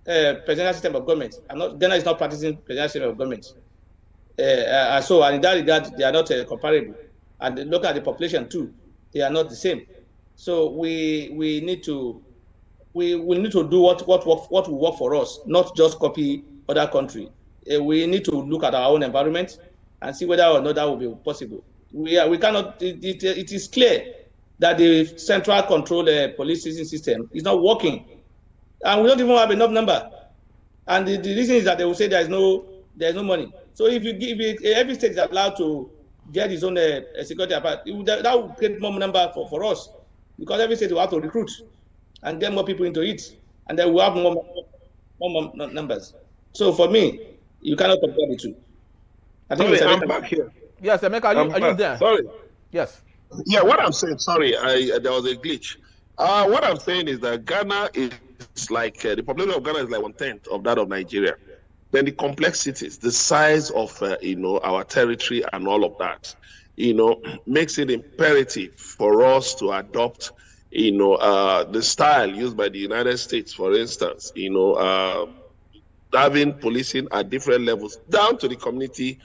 Presidential system of government. Ghana is not practicing presidential system of government. So and in that regard, they are not comparable. And look at the population too; they are not the same. So we need to do what will work for us, not just copy other country. We need to look at our own environment and see whether or not that will be possible. We cannot. It is clear that the central control policing system is not working, and we don't even have enough number. And the reason is that they will say there is no money. So if every state is allowed to get its own security apparatus, that will create more number for us, because every state will have to recruit and get more people into it, and then we'll have more numbers. So for me, you cannot compare the two. I think I'm back here. Yes, Emeka, are you there? Sorry. Yes. Yeah, what I'm saying, sorry, there was a glitch. What I'm saying is that Ghana is like, the population of Ghana is like 1/10 of that of Nigeria. Then the complexities, the size of, our territory and all of that, makes it imperative for us to adopt, the style used by the United States, for instance, having policing at different levels, down to the community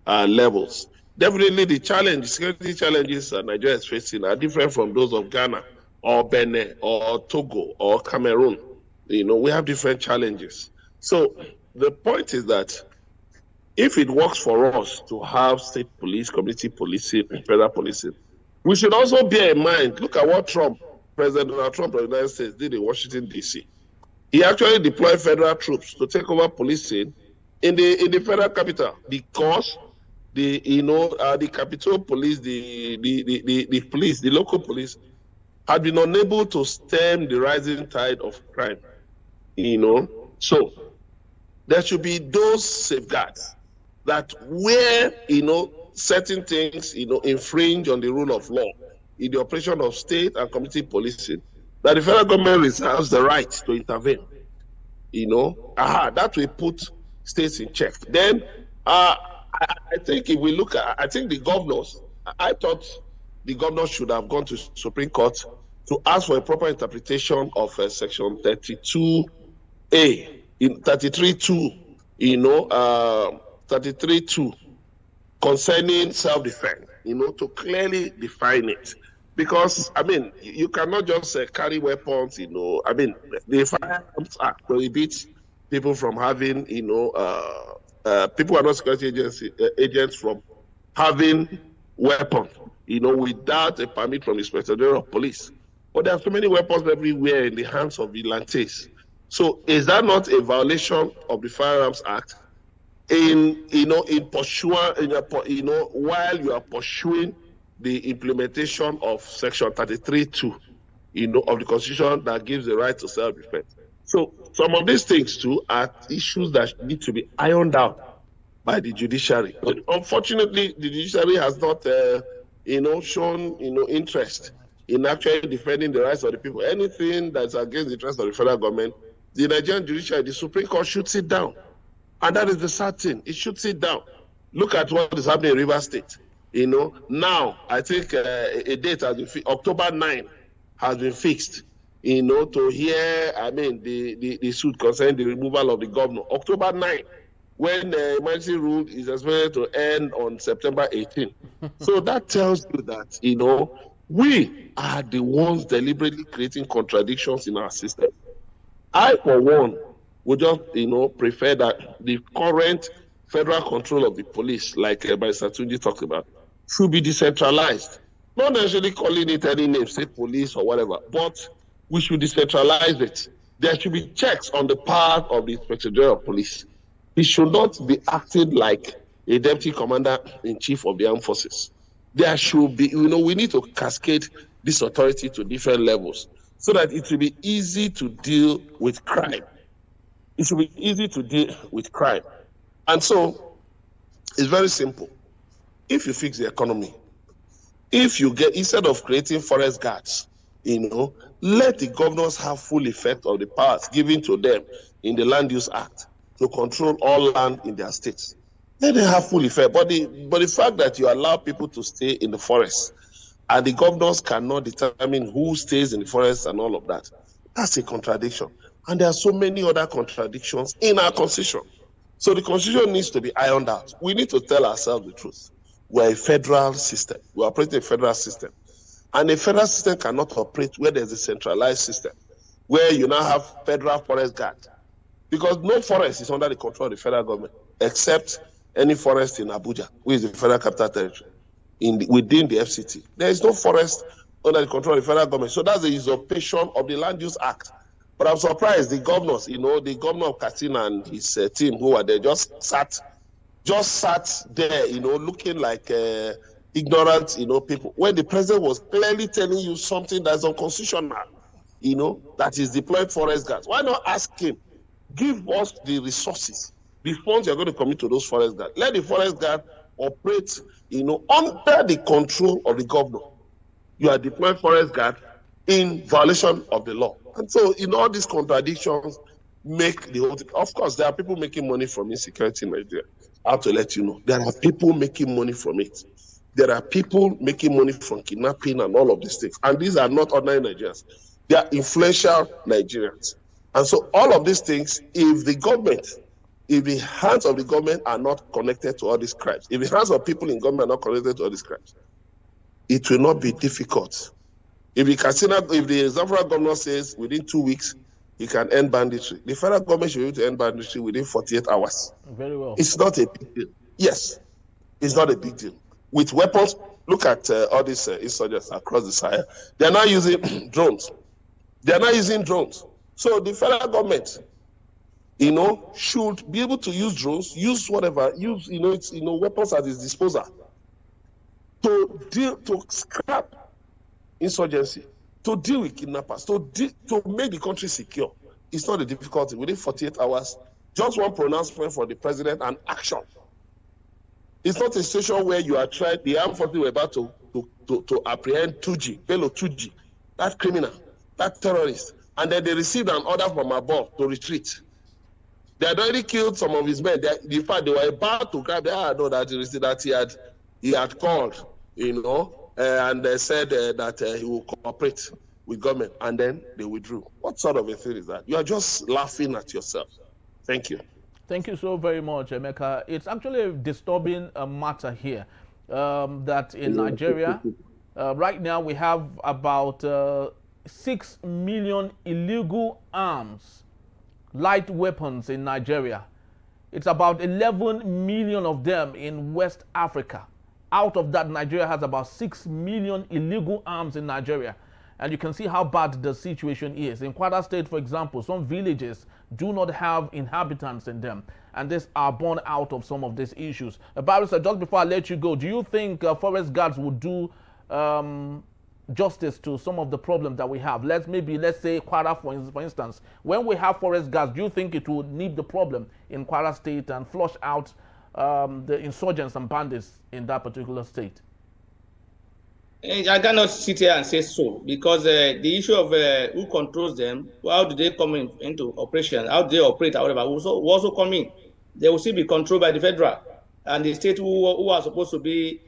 levels. Definitely the security challenges Nigeria is facing are different from those of Ghana or Benin or Togo or Cameroon. We have different challenges. So the point is that if it works for us to have state police, community policing, federal policing, we should also bear in mind, look at what President Donald Trump of the United States did in Washington, D.C. He actually deployed federal troops to take over policing in the federal capital, because the Capitol Police, the police, the local police, had been unable to stem the rising tide of crime. So there should be those safeguards that where certain things infringe on the rule of law in the operation of state and community policing, that the federal government reserves the right to intervene. That will put states in check. Then I think if we look at, I think the governors, I thought the governors should have gone to Supreme Court to ask for a proper interpretation of Section 32A, in 33.2, 33.2 concerning self-defense, to clearly define it. Because, I mean, you cannot just carry weapons, the Firearms Act prohibits people from having, people who are not security agents from having weapons, without a permit from the Inspector General of Police. But there are so many weapons everywhere in the hands of vigilantes. So is that not a violation of the Firearms Act? While you are pursuing the implementation of Section 33.2, of the Constitution that gives the right to self-defense. So some of these things too are issues that need to be ironed out by the judiciary. But unfortunately, the judiciary has not, shown, interest in actually defending the rights of the people. Anything that's against the interest of the federal government, the Nigerian judiciary, the Supreme Court should sit down. And that is the sad thing. It should sit down. Look at what is happening in Rivers State. Now, I think a date has been October 9 has been fixed, to hear, the suit concerning the removal of the governor. October 9, when the emergency rule is expected to end on September 18. So that tells you that, we are the ones deliberately creating contradictions in our system. I, for one, would just, prefer that the current federal control of the police, like Mr. Tunji talked about, should be decentralized. Not necessarily calling it any name, say police or whatever, but we should decentralize it. There should be checks on the part of the Inspector General of Police. He should not be acting like a deputy commander-in-chief of the armed forces. There should be, we need to cascade this authority to different levels so that it will be easy to deal with crime. It should be easy to deal with crime. And so it's very simple. If you fix the economy, if you get, instead of creating forest guards, let the governors have full effect of the powers given to them in the Land Use Act to control all land in their states. Let them have full effect. But the fact that you allow people to stay in the forest and the governors cannot determine who stays in the forest and all of that, that's a contradiction. And there are so many other contradictions in our constitution. So the constitution needs to be ironed out. We need to tell ourselves the truth. We're a federal system. We operate a federal system. And a federal system cannot operate where there's a centralized system, where you now have federal forest guard. Because no forest is under the control of the federal government, except any forest in Abuja, which is the federal capital territory, within the FCT. There is no forest under the control of the federal government. So that's the usurpation of the Land Use Act. But I'm surprised the governors, the governor of Katsina and his team who are there just sat there, looking like ignorant, people. When the president was clearly telling you something that's unconstitutional, that is deployed forest guards. Why not ask him, give us the resources, the funds you're going to commit to those forest guards. Let the forest guard operate, under the control of the governor. You are deploying forest guard in violation of the law. And so, all these contradictions make the whole thing. Of course, there are people making money from insecurity in Nigeria. I have to let you know. There are people making money from it. There are people making money from kidnapping and all of these things. And these are not ordinary Nigerians. They are influential Nigerians. And so all of these things, if the hands of the government are not connected to all these crimes, if the hands of people in government are not connected to all these crimes, it will not be difficult. If the Zamfara governor says within 2 weeks he can end banditry, the federal government should be able to end banditry within 48 hours. Very well. It's not a big deal. Yes, it's not a big deal. With weapons, look at all these insurgents across the Sahel. They're now using drones. So the federal government, should be able to use drones, use whatever, weapons at its disposal to scrap insurgency, to deal with kidnappers, to make the country secure. It's not a difficulty. Within 48 hours, just one pronouncement from the president and action. It's not a situation where you are trying, the armed forces were about to apprehend Bello Tuji, that criminal, that terrorist, and then they received an order from above to retreat. They had already killed some of his men. In fact, they were about to grab. Know that he had called, and they said that he will cooperate with government, and then they withdrew. What sort of a thing is that? You are just laughing at yourself. Thank you. Thank you so very much, Emeka. It's actually a disturbing matter here that in Nigeria, right now we have about 6 million illegal arms, light weapons in Nigeria. It's about 11 million of them in West Africa. Out of that, Nigeria has about 6 million illegal arms in Nigeria. And you can see how bad the situation is. In Katsina State, for example, some villages do not have inhabitants in them. And these are born out of some of these issues. Barrister, just before I let you go, do you think forest guards would do justice to some of the problems that we have? Let's say Kwara, for instance. When we have forest guards, do you think it would nip the problem in Katsina State and flush out the insurgents and bandits in that particular state? I cannot sit here and say so, because the issue of who controls them, how do they come into operation, how do they operate, however, will also come in. They will still be controlled by the federal, and the state who are supposed to be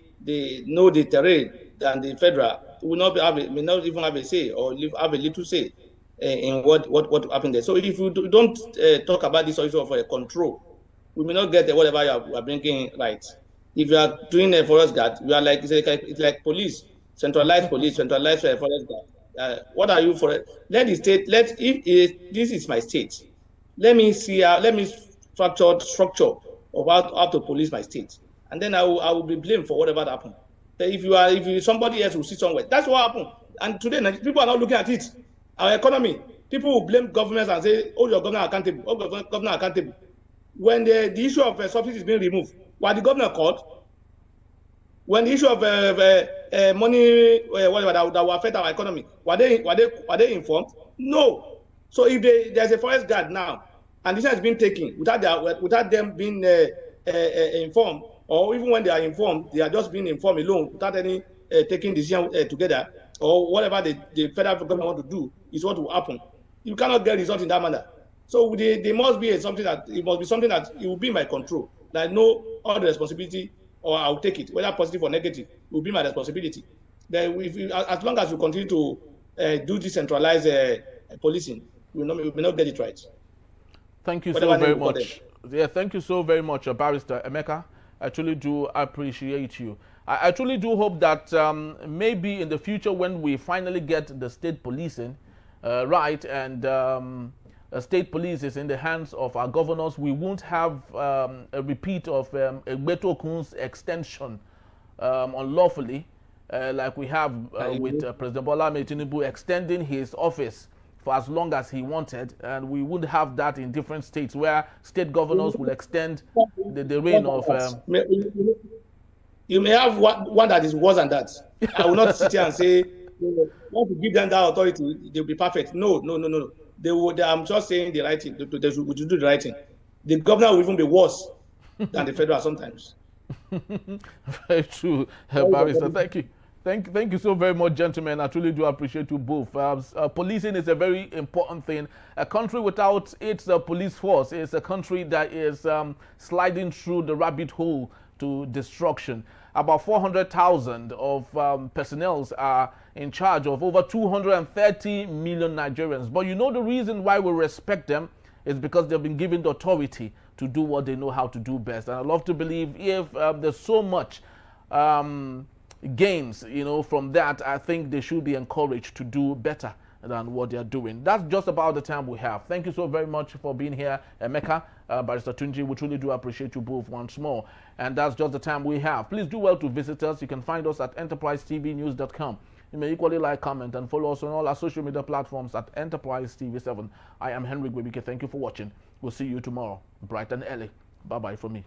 know the terrain than the federal will not may not even have a say, or have a little say in what happened there. So if you don't talk about this issue of control, we may not get whatever you are bringing right. If you are doing a forest guard, you are like it's like police. Centralized police, centralized forest guard. What are you for? Let the state. If this is my state, let me structure of how to police my state, and then I will be blamed for whatever happened. If somebody else will sit somewhere, that's what happened. And today people are not looking at it. Our economy, people will blame governments and say, "Oh, your governor accountable. Oh, governor accountable." When the issue of subsidy is being removed, were the governor called? When the issue of money, whatever that will affect our economy, were they informed? No. So if there's a forest guard now, and this has been taken without them being informed, or even when they are informed, they are just being informed alone without any taking decision together, or whatever the federal government want to do is what will happen. You cannot get results in that manner. So there must be something that it will be in my control. That I know all the responsibility, or I'll take it, whether positive or negative, it will be my responsibility. Then as long as we continue to do decentralized policing, we may not get it right. Thank you so very much. Yeah, thank you so very much, Barrister Emeka. I truly do appreciate you. I truly do hope that maybe in the future, when we finally get the state policing right, and state police is in the hands of our governors, we won't have a repeat of Egbeto Okun's extension unlawfully, like we have with President Bola Tinubu extending his office for as long as he wanted, and we would have that in different states where state governors will extend the reign of... You may have one that is worse than that. I will not sit here and say, once you give them that authority, they'll be perfect. No. I'm just saying the right thing. They should do the right thing. The governor will even be worse than the federal sometimes. Very true, Barrister. Thank you. Thank you so very much, gentlemen. I truly do appreciate you both. Policing is a very important thing. A country without its police force is a country that is sliding through the rabbit hole to destruction. About 400,000 of personnel are in charge of over 230 million Nigerians. But you know the reason why we respect them is because they've been given the authority to do what they know how to do best. And I love to believe if there's so much gains, from that, I think they should be encouraged to do better than what they're doing. That's just about the time we have. Thank you so very much for being here, Emeka, Barrister Tunji. We truly do appreciate you both once more. And that's just the time we have. Please do well to visit us. You can find us at enterprisetvnews.com. You may equally like, comment, and follow us on all our social media platforms at Enterprise TV7. I am Henry Gwebike. Thank you for watching. We'll see you tomorrow, bright and early. Bye-bye from me.